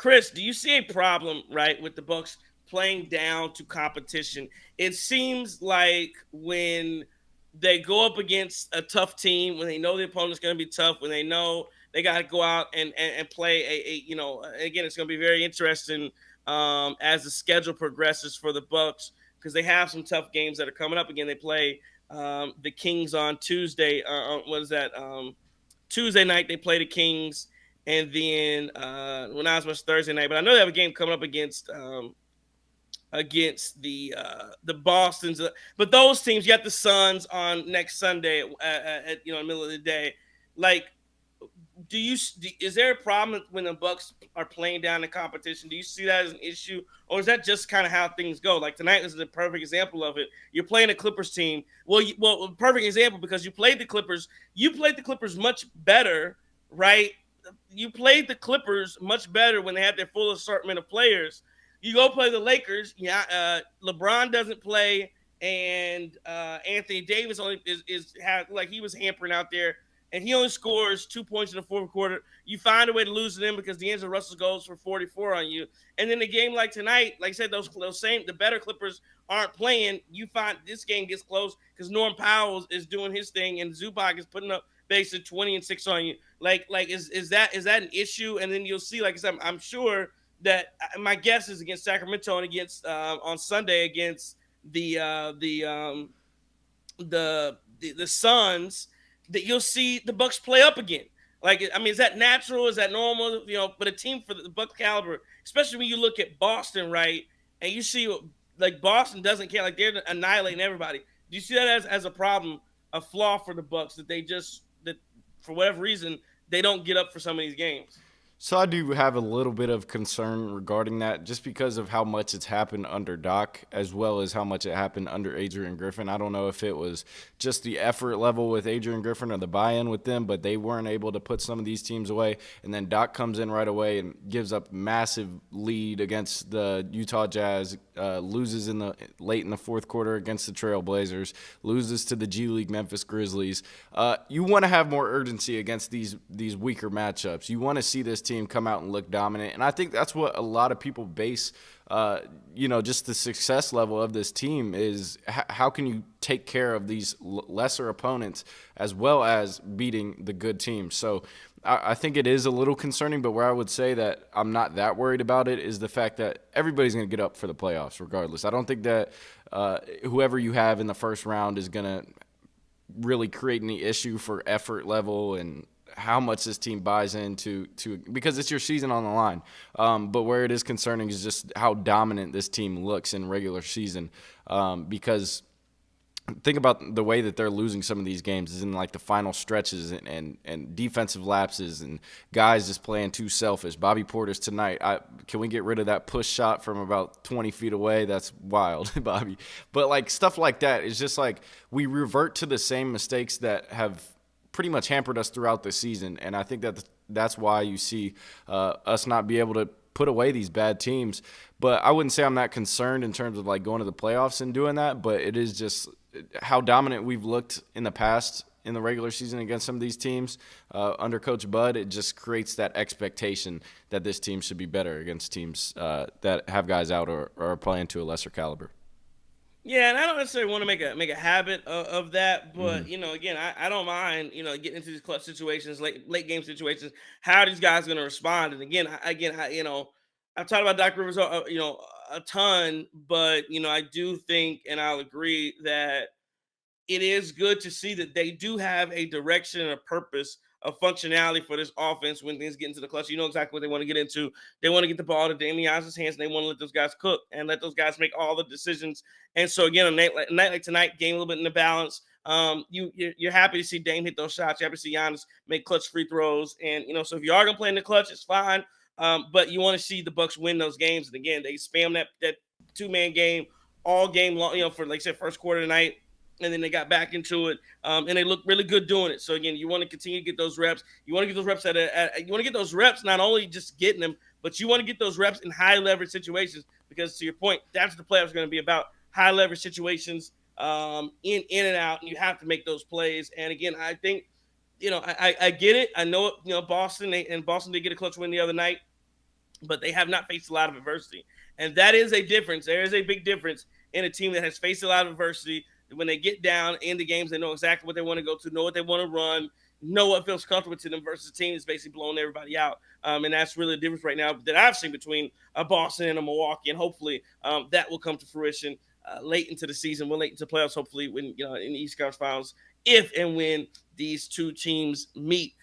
Chris, do you see a problem, right, with the Bucks playing down to competition? It seems like when they go up against a tough team, when they know the opponent's going to be tough, when they know they got to go out and play again, it's going to be very interesting as the schedule progresses for the Bucks because they have some tough games that are coming up. Again, they play the Kings on Tuesday. What is that? Tuesday night they play the Kings, and then not as much Thursday night, but I know they have a game coming up against the Boston's. But those teams, you got the Suns on next Sunday at in the middle of the day. Like, is there a problem when the Bucks are playing down the competition? Do you see that as an issue, or is that just kind of how things go? Like tonight is the perfect example of it. You're playing a Clippers team. Well, perfect example because you played the Clippers. You played the Clippers much better, right? You played the Clippers much better when they had their full assortment of players. You go play the Lakers. Yeah, LeBron doesn't play, and Anthony Davis only he was hampering out there, and he only scores 2 points in the fourth quarter. You find a way to lose to them because D'Angelo Russell goes for 44 on you, and then a game like tonight, like I said, the better Clippers aren't playing. You find this game gets close because Norm Powell is doing his thing, and Zubac is putting up basically 20 and 6 on you. Is that an issue? And then you'll see, like I said, I'm sure that my guess is against Sacramento and against on Sunday against the Suns, that you'll see the Bucks play up again. Like, I mean, is that natural? Is that normal? But a team for the Bucks caliber, especially when you look at Boston, right, and you see like Boston doesn't care, like they're annihilating everybody. Do you see that as a problem, a flaw for the Bucks that that for whatever reason they don't get up for some of these games? So I do have a little bit of concern regarding that just because of how much it's happened under Doc as well as how much it happened under Adrian Griffin. I don't know if it was just the effort level with Adrian Griffin or the buy-in with them, but they weren't able to put some of these teams away. And then Doc comes in right away and gives up massive lead against the Utah Jazz, loses late in the fourth quarter against the Trail Blazers, loses to the G League Memphis Grizzlies. You want to have more urgency against these weaker matchups. You want to see this team come out and look dominant. And I think that's what a lot of people base, just the success level of this team is how can you take care of these lesser opponents as well as beating the good teams. So I think it is a little concerning, but where I would say that I'm not that worried about it is the fact that everybody's going to get up for the playoffs regardless. I don't think that whoever you have in the first round is going to really create any issue for effort level and how much this team buys into because it's your season on the line. But where it is concerning is just how dominant this team looks in regular season. Because think about the way that they're losing some of these games is in like the final stretches and defensive lapses and guys just playing too selfish. Bobby Porter's tonight. Can we get rid of that push shot from about 20 feet away? That's wild, Bobby. But like stuff like that is just like we revert to the same mistakes that have pretty much hampered us throughout the season, and I think that's why you see us not be able to put away these bad teams. But I wouldn't say I'm that concerned in terms of like going to the playoffs and doing that, but it is just how dominant we've looked in the past in the regular season against some of these teams under Coach Bud. It just creates that expectation that this team should be better against teams that have guys out or are playing to a lesser caliber. Yeah, and I don't necessarily want to make a habit of that, but again, I don't mind getting into these clutch situations, late game situations. How are these guys going to respond? And again, I've talked about Doc Rivers, a ton, but I do think, and I'll agree that it is good to see that they do have a direction and a purpose, a functionality for this offense when things get into the clutch. You know exactly what they want to get into. They want to get the ball to Damian Giannis' hands, and they want to let those guys cook and let those guys make all the decisions. And so again, a night like tonight, game a little bit in the balance. You're happy to see Dame hit those shots. You're happy to see Giannis make clutch free throws. And so if you are gonna play in the clutch, it's fine. But you want to see the Bucks win those games. And again, they spam that 2-man game all game long. For like I said, first quarter tonight. And then they got back into it, and they look really good doing it. So again, you want to continue to get those reps. You want to get those reps you want to get those reps not only just getting them, but you want to get those reps in high leverage situations because to your point, that's what the playoffs are going to be about: high leverage situations, in and out, and you have to make those plays. And again, I think, I get it. I know Boston did get a clutch win the other night. but they have not faced a lot of adversity. And that is a difference. There is a big difference in a team that has faced a lot of adversity. When they get down in the games, they know exactly what they want to go to, know what they want to run, know what feels comfortable to them versus a team that's basically blowing everybody out. And that's really the difference right now that I've seen between a Boston and a Milwaukee. And hopefully that will come to fruition late into the season, late into playoffs, hopefully when in the East Conference Finals, if and when these two teams meet.